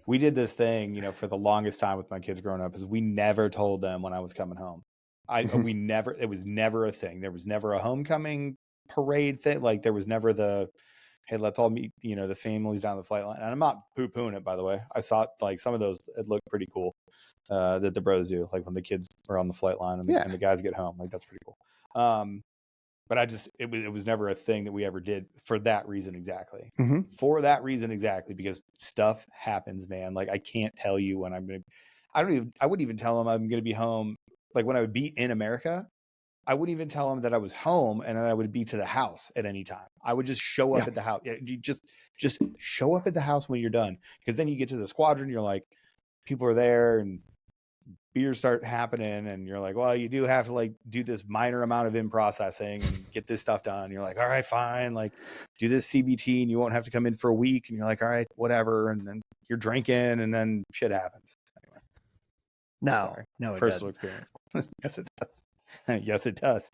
we did this thing, you know, for the longest time with my kids growing up, is we never told them when I was coming home. It was never a thing. There was never a homecoming parade thing. Like there was never the, hey, let's all meet, you know, the families down the flight line. And I'm not poo-pooing it, by the way. I saw like some of those, it looked pretty cool that the bros do, like when the kids are on the flight line and the guys get home. Like that's pretty cool. But it was never a thing that we ever did for that reason exactly. For that reason exactly, because stuff happens, man. Like I can't tell you when I wouldn't even tell them I'm going to be home. Like when I would be in America, I wouldn't even tell them that I was home and I would be to the house at any time. I would just show up at the house. You just show up at the house when you're done. Because then you get to the squadron, you're like, people are there and beers start happening and you're like, well, you do have to like do this minor amount of in processing and get this stuff done. You're like, all right, fine. Like do this CBT and you won't have to come in for a week. And you're like, all right, whatever. And then you're drinking and then shit happens. Anyway. No, personal experience. Yes, it does. Yes, it does.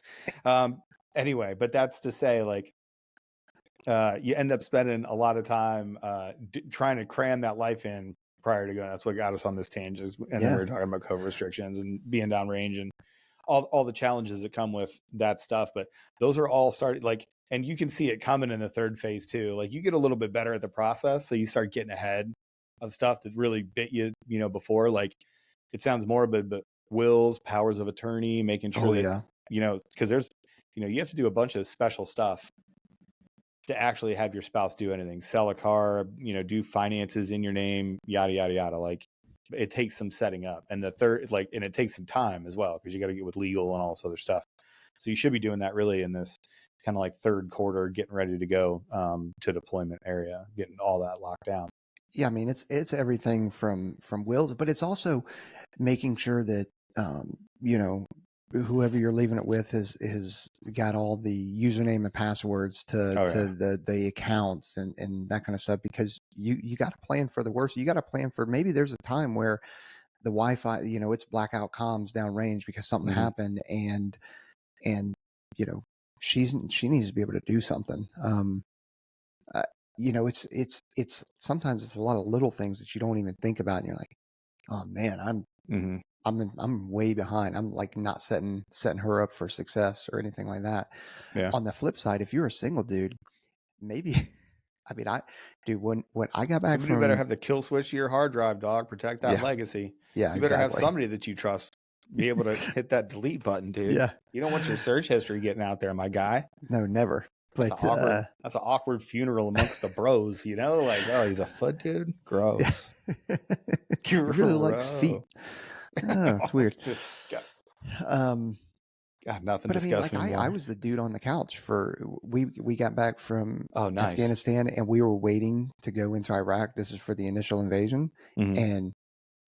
Anyway, but that's to say, like, you end up spending a lot of time trying to cram that life in prior to going. That's what got us on this tangent. And then we were talking about COVID restrictions and being downrange and all the challenges that come with that stuff. But those are all started like, and you can see it coming in the third phase too. Like you get a little bit better at the process, so you start getting ahead of stuff that really bit you, you know, before. Like it sounds morbid, but wills, powers of attorney, making sure that, you know, because there's, you know, you have to do a bunch of special stuff to actually have your spouse do anything, sell a car, you know, do finances in your name, yada, yada, yada. Like it takes some setting up. And the third, like, and it takes some time as well, because you got to get with legal and all this other stuff. So you should be doing that really in this kind of like third quarter, getting ready to go to deployment area, getting all that locked down. Yeah. I mean, it's everything from wills, but it's also making sure that, you know, whoever you're leaving it with is got all the username and passwords to the accounts and that kind of stuff, because you got to plan for the worst. You got to plan for maybe there's a time where the Wi-Fi, you know, it's blackout comms downrange because something happened and you know, she needs to be able to do something. You know, it's sometimes it's a lot of little things that you don't even think about, and you're like, oh man, I'm way behind. I'm like not setting her up for success or anything like that. Yeah. On the flip side, if you're a single dude, maybe, I mean, when I got back you better have the kill switch to your hard drive, dog. Protect that legacy. Yeah, you better have somebody that you trust be able to hit that delete button, dude. Yeah. You don't want your search history getting out there, my guy. No, never. That's an awkward funeral amongst the bros, you know? Like, oh, he's a foot dude? Gross. He really likes feet. Oh, it's weird. Disgusting. God, nothing but disgusting. I mean, like I was the dude on the couch for we got back from nice. Afghanistan, and we were waiting to go into Iraq. This is for the initial invasion, and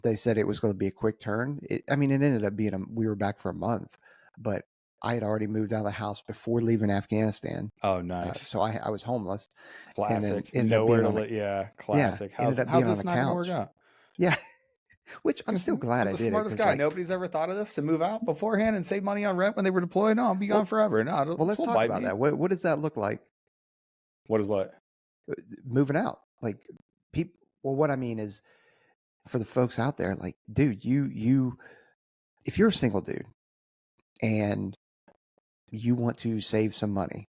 they said it was going to be a quick turn. It ended up being we were back for a month, but I had already moved out of the house before leaving Afghanistan. Oh, nice. So I was homeless. Classic. Nowhere to live. Yeah, classic. Ended up being on the couch. Yeah. Which I'm still glad I did. I'm the smartest guy. Like, nobody's ever thought of this to move out beforehand and save money on rent when they were deployed. No, I'll be gone forever. No, well, let's talk about that. What does that look like? What is what? Moving out. Like people. Well, what I mean is, for the folks out there, like, dude, you, if you're a single dude and you want to save some money,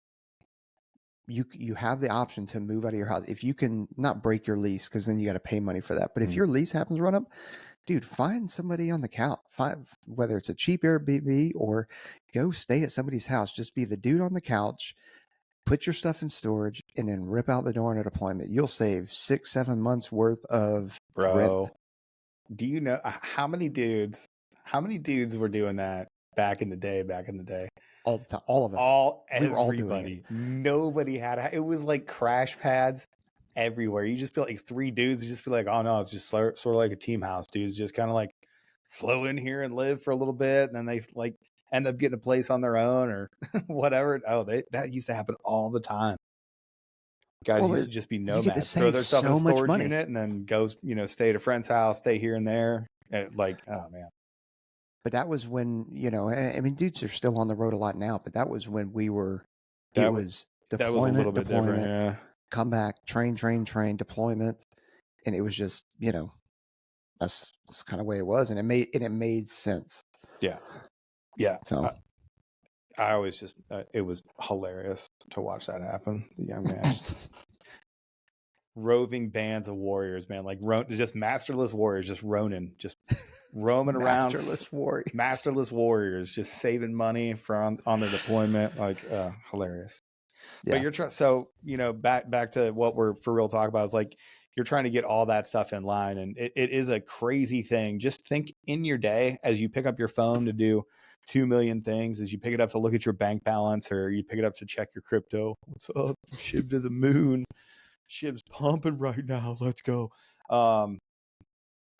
you have the option to move out of your house. If you can not break your lease, because then you got to pay money for that. But if your lease happens to run up, dude, find somebody on the couch. Whether it's a cheap Airbnb or go stay at somebody's house. Just be the dude on the couch. Put your stuff in storage and then rip out the door on a deployment. You'll save 6-7 months worth of rent. Do you know how many dudes were doing that back in the day? All the time, all of us. Everybody. Nobody had it. Was like crash pads everywhere. You just feel like three dudes. You just be like, oh no, it's just sort of like a team house. Dudes just kind of like flow in here and live for a little bit, and then they like end up getting a place on their own or whatever. Oh, that used to happen all the time. Guys used to just be nomads, throw their stuff in a storage unit, and then go, stay at a friend's house, stay here and there. Like, oh man. But that was when, I mean, dudes are still on the road a lot now, but that was when we were, that was a little bit different. Yeah. Come back, train, deployment. And it was just, that's kind of the way it was, and it made sense. Yeah. Yeah. So I always just, it was hilarious to watch that happen. The young man, just roving bands of warriors, man, like just masterless warriors, just just roaming around, masterless warriors, just saving money on their deployment, like hilarious. yeah, But you're trying, so back to what we're for real talking about is like you're trying to get all that stuff in line, and it is a crazy thing. Just think in your day as you pick up your phone to do 2 million things, as you pick it up to look at your bank balance, or you pick it up to check your crypto. What's up? Shib to the moon. Shib's pumping right now. Let's go.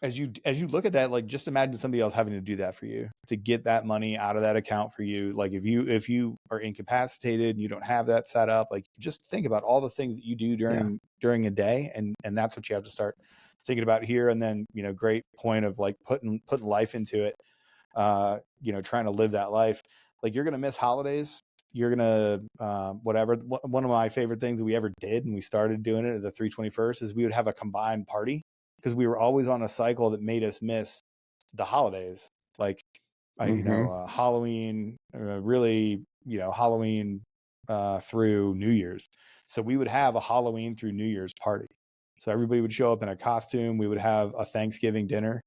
As you look at that, like just imagine somebody else having to do that for you to get that money out of that account for you. Like if you are incapacitated and you don't have that set up, like just think about all the things that you do during a day, and that's what you have to start thinking about here. And then great point of like putting life into it. Trying to live that life. Like you're gonna miss holidays. You're gonna whatever. One of my favorite things that we ever did, and we started doing it at the 321st, is we would have a combined party, because we were always on a cycle that made us miss the holidays. Like Halloween, really, Halloween through New Year's. So we would have a Halloween through New Year's party. So everybody would show up in a costume. We would have a Thanksgiving dinner.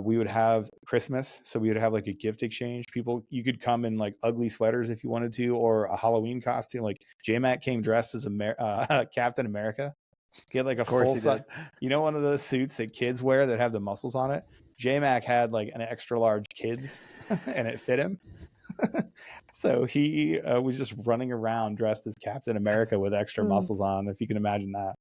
We would have Christmas. So we would have like a gift exchange. You could come in like ugly sweaters if you wanted to, or a Halloween costume. Like J-Mac came dressed as Captain America. He had like a full size, one of those suits that kids wear that have the muscles on it. J-Mac had like an extra large kids and it fit him. So he was just running around dressed as Captain America with extra muscles on, if you can imagine that.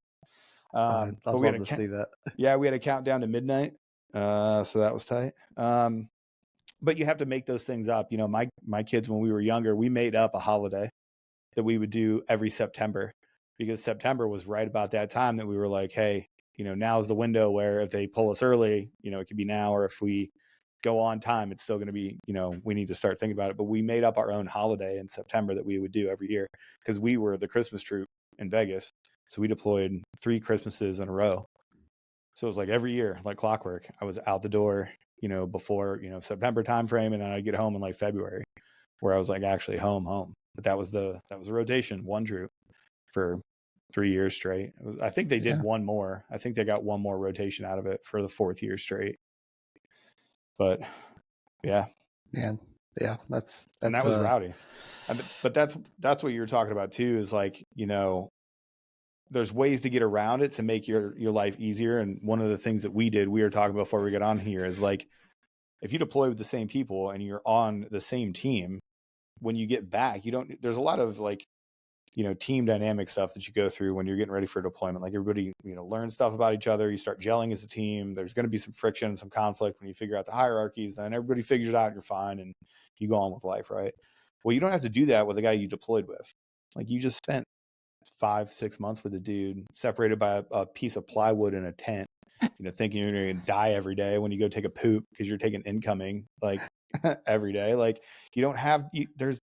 I'd love to see that. Yeah, we had a countdown to midnight. So that was tight. But you have to make those things up. My kids, when we were younger, we made up a holiday that we would do every September, because September was right about that time that we were like, hey, now's the window where if they pull us early, it could be now, or if we go on time, it's still going to be, we need to start thinking about it. But we made up our own holiday in September that we would do every year, because we were the Christmas troop in Vegas. So we deployed 3 Christmases in a row. So it was like every year, like clockwork, I was out the door, before, September timeframe. And then I'd get home in like February, where I was like actually home. But that was a rotation, one troop for 3 years straight. I think they did one more. I think they got one more rotation out of it for the 4th year straight. But yeah, man, yeah, that's and that was rowdy. But that's what you were talking about too, is like, there's ways to get around it to make your life easier. And one of the things that we were talking about before we get on here, is like, if you deploy with the same people and you're on the same team, when you get back, there's a lot of like, team dynamic stuff that you go through when you're getting ready for deployment. Like everybody, learns stuff about each other. You start gelling as a team. There's going to be some friction, some conflict when you figure out the hierarchies. Then everybody figures it out and you're fine and you go on with life, right? Well, you don't have to do that with the guy you deployed with. Like you just spent 5-6 months with a dude separated by a piece of plywood in a tent, thinking you're going to die every day when you go take a poop because you're taking incoming like every day. Like you don't have, there's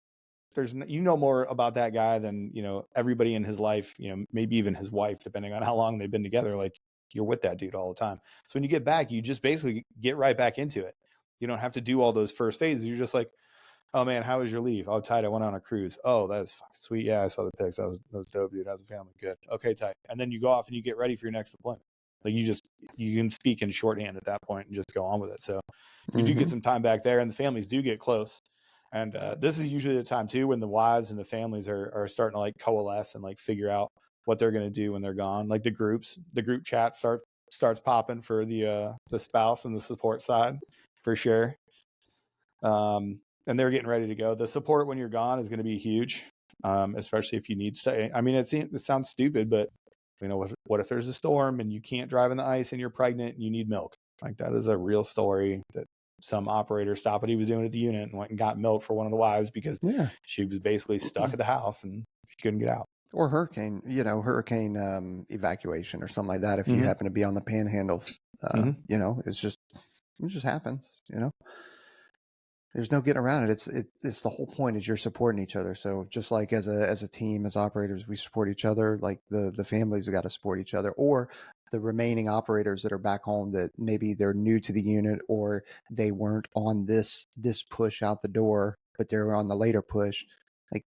more about that guy than, everybody in his life, maybe even his wife, depending on how long they've been together. Like you're with that dude all the time. So when you get back, you just basically get right back into it. You don't have to do all those first phases. You're just like, oh man, how was your leave? Oh, tight. I went on a cruise. Oh, that's fucking sweet. Yeah, I saw the pics. That was dope, dude. How's the family? Good. Okay, tight. And then you go off and you get ready for your next deployment. Like you can speak in shorthand at that point and just go on with it. So you do get some time back there, and the families do get close. And this is usually the time too when the wives and the families are starting to like coalesce and like figure out what they're going to do when they're gone. Like the group chat starts popping for the spouse and the support side for sure. And they're getting ready to go. The support when you're gone is going to be huge, especially if you need to. I mean, it sounds stupid, but what if there's a storm and you can't drive in the ice and you're pregnant and you need milk? Like that is a real story that some operator stopped what he was doing at the unit and went and got milk for one of the wives because she was basically stuck at the house and she couldn't get out. Or hurricane evacuation or something like that. If you happen to be on the panhandle, it just happens. There's no getting around it. It's the whole point is you're supporting each other. So just like as a team, as operators, we support each other. Like the families have got to support each other, or the remaining operators that are back home that maybe they're new to the unit or they weren't on this push out the door, but they're on the later push. Like,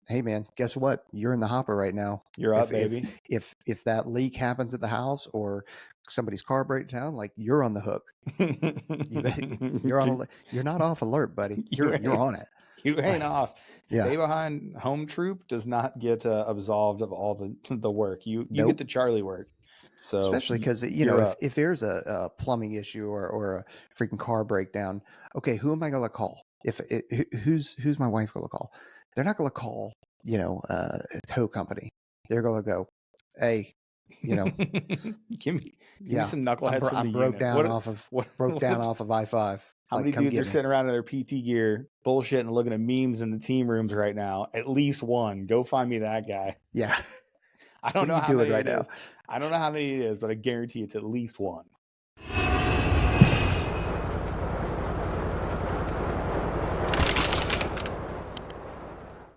hey man, guess what? You're in the hopper right now. You're up, baby. If that leak happens at the house or somebody's car breaks down, like you're on the hook. You're not off alert, buddy. You're on it. You ain't Like, off. yeah. Stay behind home troop does not get absolved of all the work. You Nope. get the Charlie work. So especially because if there's a plumbing issue or a freaking car breakdown, okay, who am I going to call? Who's my wife going to call? They're not going to call a tow company. They're going to go, hey, give me some knuckleheads from the broke unit. down off of I-5. How many dudes are sitting around in their PT gear, bullshitting and looking at memes in the team rooms right now? At least one. Go find me that guy. Yeah. I don't know how many it is. I don't know how many it is, but I guarantee it's at least one.